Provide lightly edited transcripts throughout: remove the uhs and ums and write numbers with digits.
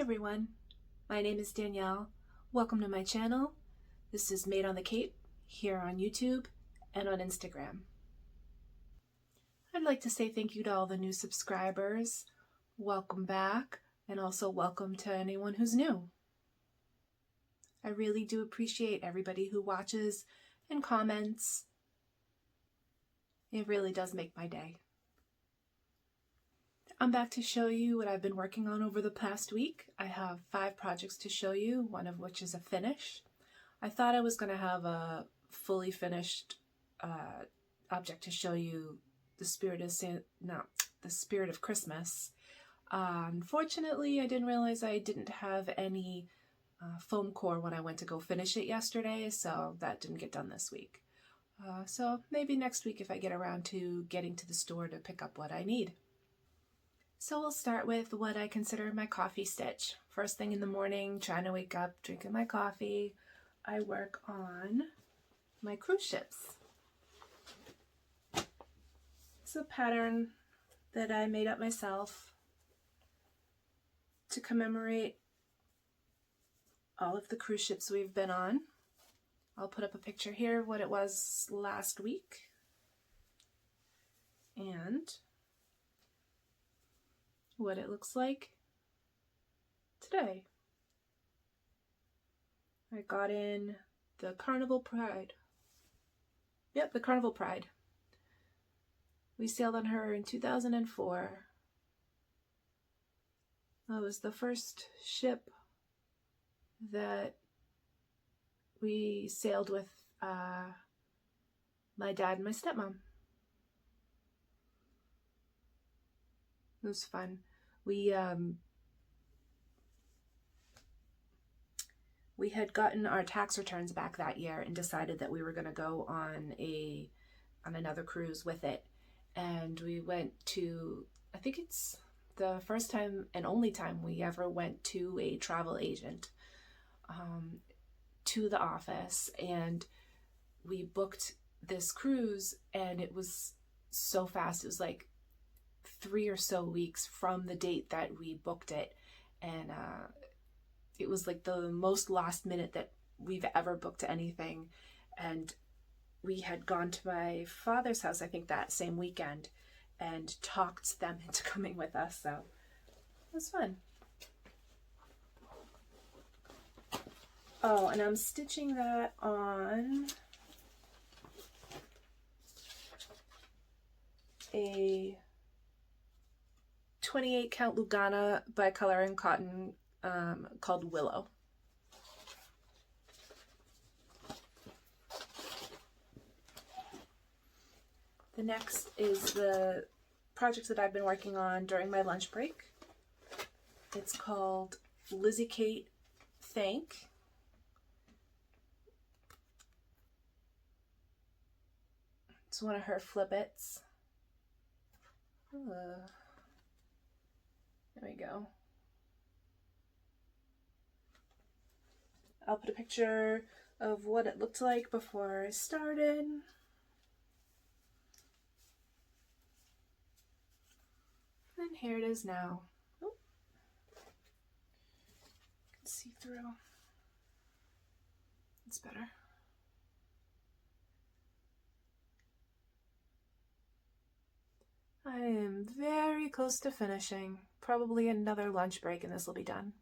everyone, my name is Danielle. Welcome to my channel. This is Made on the Cape here on YouTube and on Instagram. I'd like to say thank you to all the new subscribers. Welcome back, and also welcome to anyone who's new. I really do appreciate everybody who watches and comments. It really does make my day. I'm back to show you what I've been working on over the past week. I have 5 projects to show you, one of which is a finish. I thought I was going to have a fully finished object to show you the spirit of Christmas. Unfortunately, I didn't realize I didn't have any foam core when I went to go finish it yesterday, so that didn't get done this week. So maybe next week if I get around to getting to the store to pick up what I need. So we'll start with what I consider my coffee stitch. First thing in the morning, trying to wake up, drinking my coffee, I work on my cruise ships. It's a pattern that I made up myself to commemorate all of the cruise ships we've been on. I'll put up a picture here of what it was last week and what it looks like today. I got in the Carnival Pride. Yep, the Carnival Pride. We sailed on her in 2004. That was the first ship that we sailed with my dad and my stepmom. It was fun. We had gotten our tax returns back that year and decided that we were going to go on another cruise with it. And we went to, I think it's the first time and only time we ever went to a travel agent, to the office, and we booked this cruise, and it was so fast. It was like 3 or so weeks from the date that we booked it, and it was like the most last minute that we've ever booked anything. And we had gone to my father's house, I think that same weekend, and talked them into coming with us, so it was fun. Oh, and I'm stitching that on a 28 count Lugana bicolor and cotton called Willow. The next is the project that I've been working on during my lunch break. It's called Lizzie Kate Thank. It's one of her flippets. There we go. I'll put a picture of what it looked like before I started. And here it is now. Oh. You can see through. It's better. I am very close to finishing. Probably another lunch break and this will be done.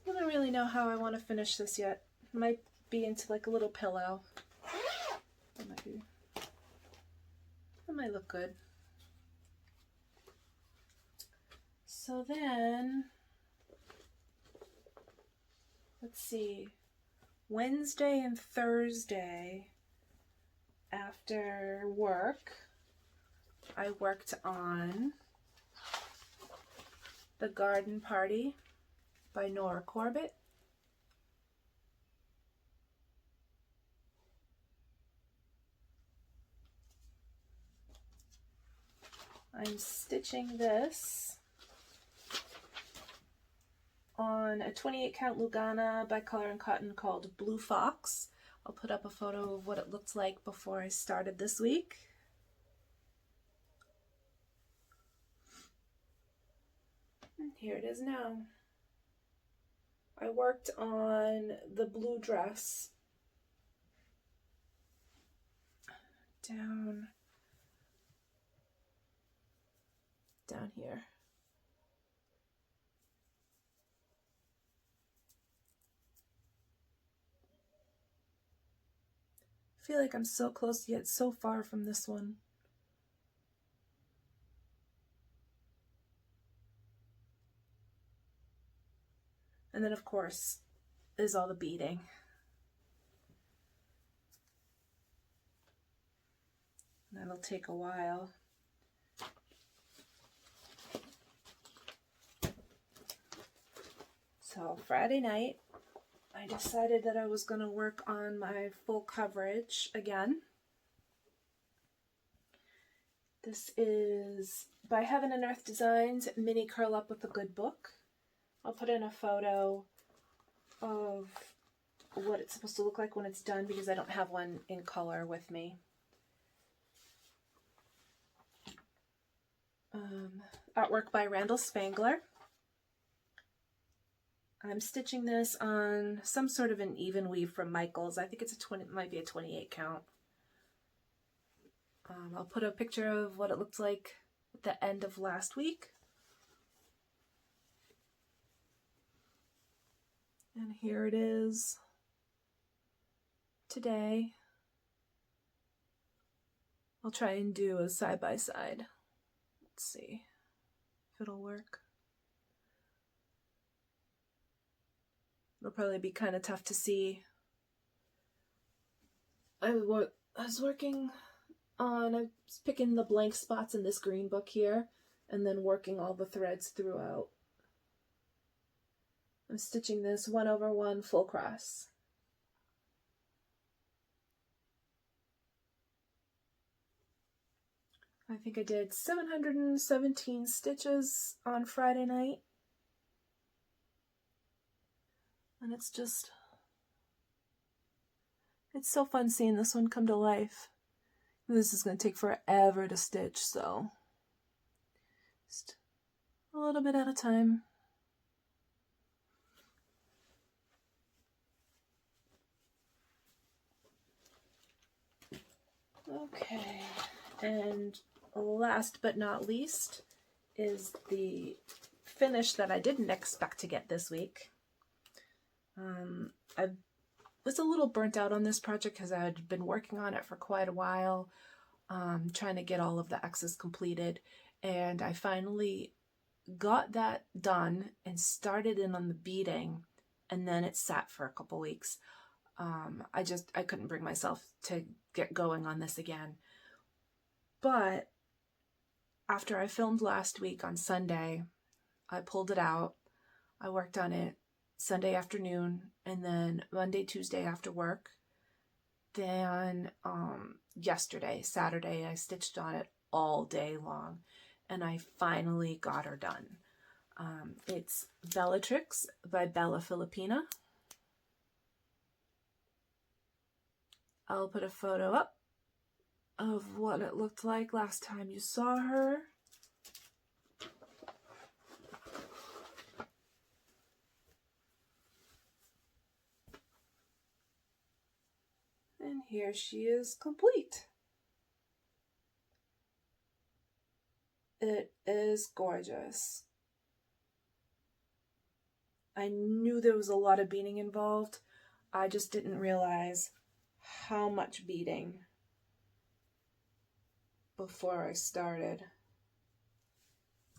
I don't really know how I want to finish this yet. It might be into like a little pillow. That might look good. So then, let's see. Wednesday and Thursday after work, I worked on The Garden Party by Nora Corbett. I'm stitching this on a 28 count Lugana bicolor and cotton called Blue Fox. I'll put up a photo of what it looked like before I started this week. And here it is now. I worked on the blue dress down here. I feel like I'm so close yet so far from this one. And then of course is all the beading. That'll take a while. So Friday night, I decided that I was going to work on my full coverage again. This is by Heaven and Earth Designs, Mini Curl Up with a Good Book. I'll put in a photo of what it's supposed to look like when it's done because I don't have one in color with me. Artwork by Randall Spangler. I'm stitching this on some sort of an even weave from Michaels. I think it's it might be a 28 count. I'll put a picture of what it looked like at the end of last week. And here it is today. I'll try and do a side-by-side. Let's see if it'll work. It'll probably be kind of tough to see. I was working on, I was picking the blank spots in this green book here and then working all the threads throughout. I'm stitching this 1/1 full cross. I think I did 717 stitches on Friday night. And it's so fun seeing this one come to life. This is going to take forever to stitch, so just a little bit at a time. Okay, and last but not least is the finish that I didn't expect to get this week. I was a little burnt out on this project because I had been working on it for quite a while, trying to get all of the X's completed, and I finally got that done and started in on the beading, and then it sat for a couple weeks. I couldn't bring myself to get going on this again. But after I filmed last week on Sunday, I pulled it out. I worked on it Sunday afternoon and then Monday, Tuesday after work. Then yesterday, Saturday, I stitched on it all day long and I finally got her done. It's Bellatrix by Bella Filipina. I'll put a photo up of what it looked like last time you saw her. And here she is complete. It is gorgeous. I knew there was a lot of beading involved. I just didn't realize how much beading before I started.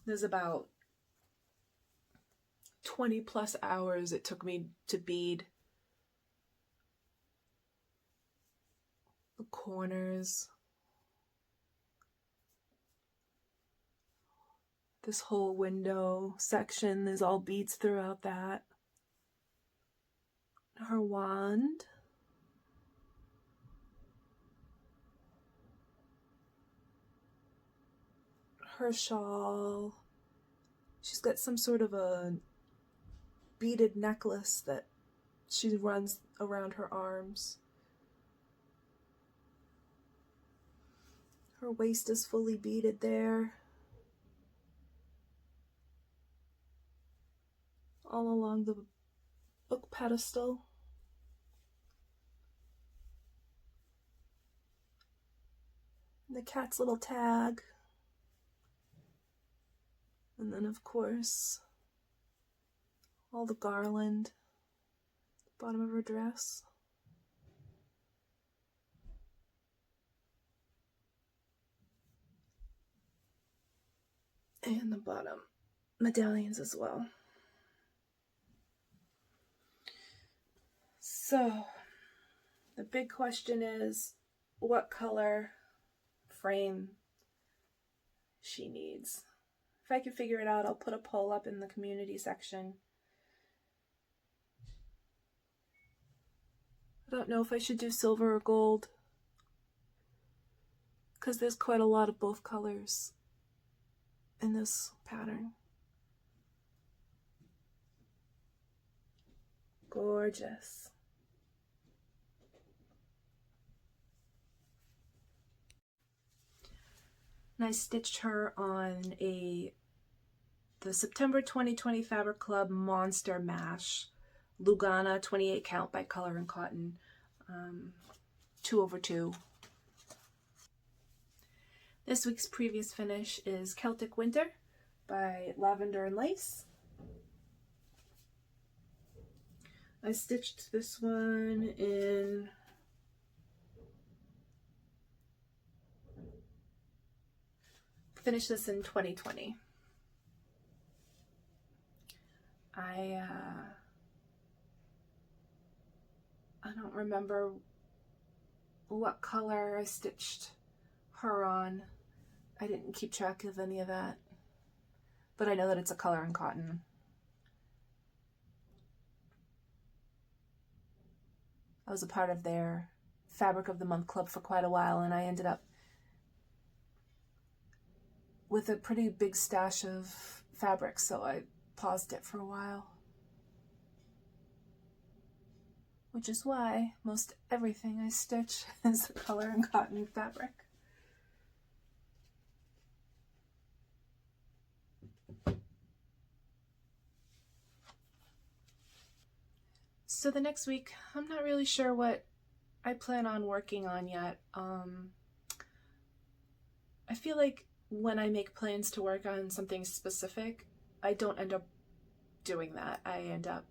There's about 20 plus hours it took me to bead the corners. This whole window section, there's all beads throughout that. Her wand. Her shawl. She's got some sort of a beaded necklace that she runs around her arms. Her waist is fully beaded there. all along the book pedestal. The cat's little tag. And then, of course, all the garland, bottom of her dress. And the bottom medallions as well. So, the big question is, what color frame she needs. If I can figure it out, I'll put a poll up in the community section. I don't know if I should do silver or gold, because there's quite a lot of both colors in this pattern. Gorgeous. And I stitched her on the September 2020 Fabric Club Monster Mash Lugana 28 count by Color and Cotton, 2/2. This week's previous finish is Celtic Winter by Lavender and Lace. I stitched this one in finished this in 2020. I don't remember what color I stitched her on. I didn't keep track of any of that, but I know that it's a Color and Cotton. I was a part of their Fabric of the Month Club for quite a while, and I ended up with a pretty big stash of fabric, so I paused it for a while. Which is why most everything I stitch is a Color and Cotton fabric. So the next week, I'm not really sure what I plan on working on yet. I feel like when I make plans to work on something specific, I don't end up doing that. I end up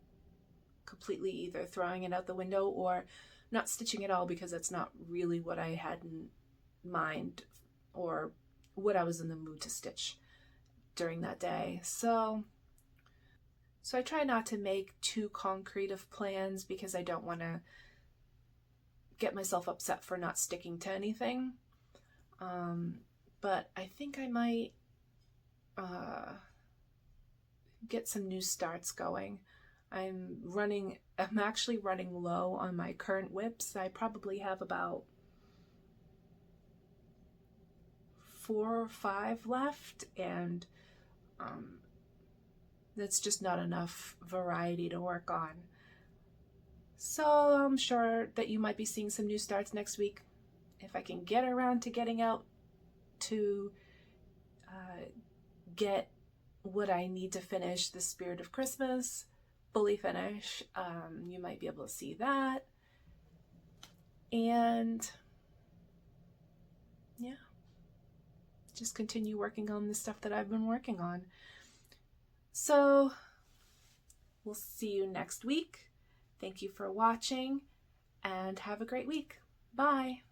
completely either throwing it out the window or not stitching at all because it's not really what I had in mind or what I was in the mood to stitch during that day. So I try not to make too concrete of plans because I don't want to get myself upset for not sticking to anything. But I think I might get some new starts going. I'm actually running low on my current whips. I probably have about 4 or 5 left, and that's just not enough variety to work on. So I'm sure that you might be seeing some new starts next week. If I can get around to getting out to get what I need to finish the Spirit of Christmas fully finish, you might be able to see that. And yeah, just continue working on the stuff that I've been working on. So we'll see you next week. Thank you for watching and have a great week. Bye.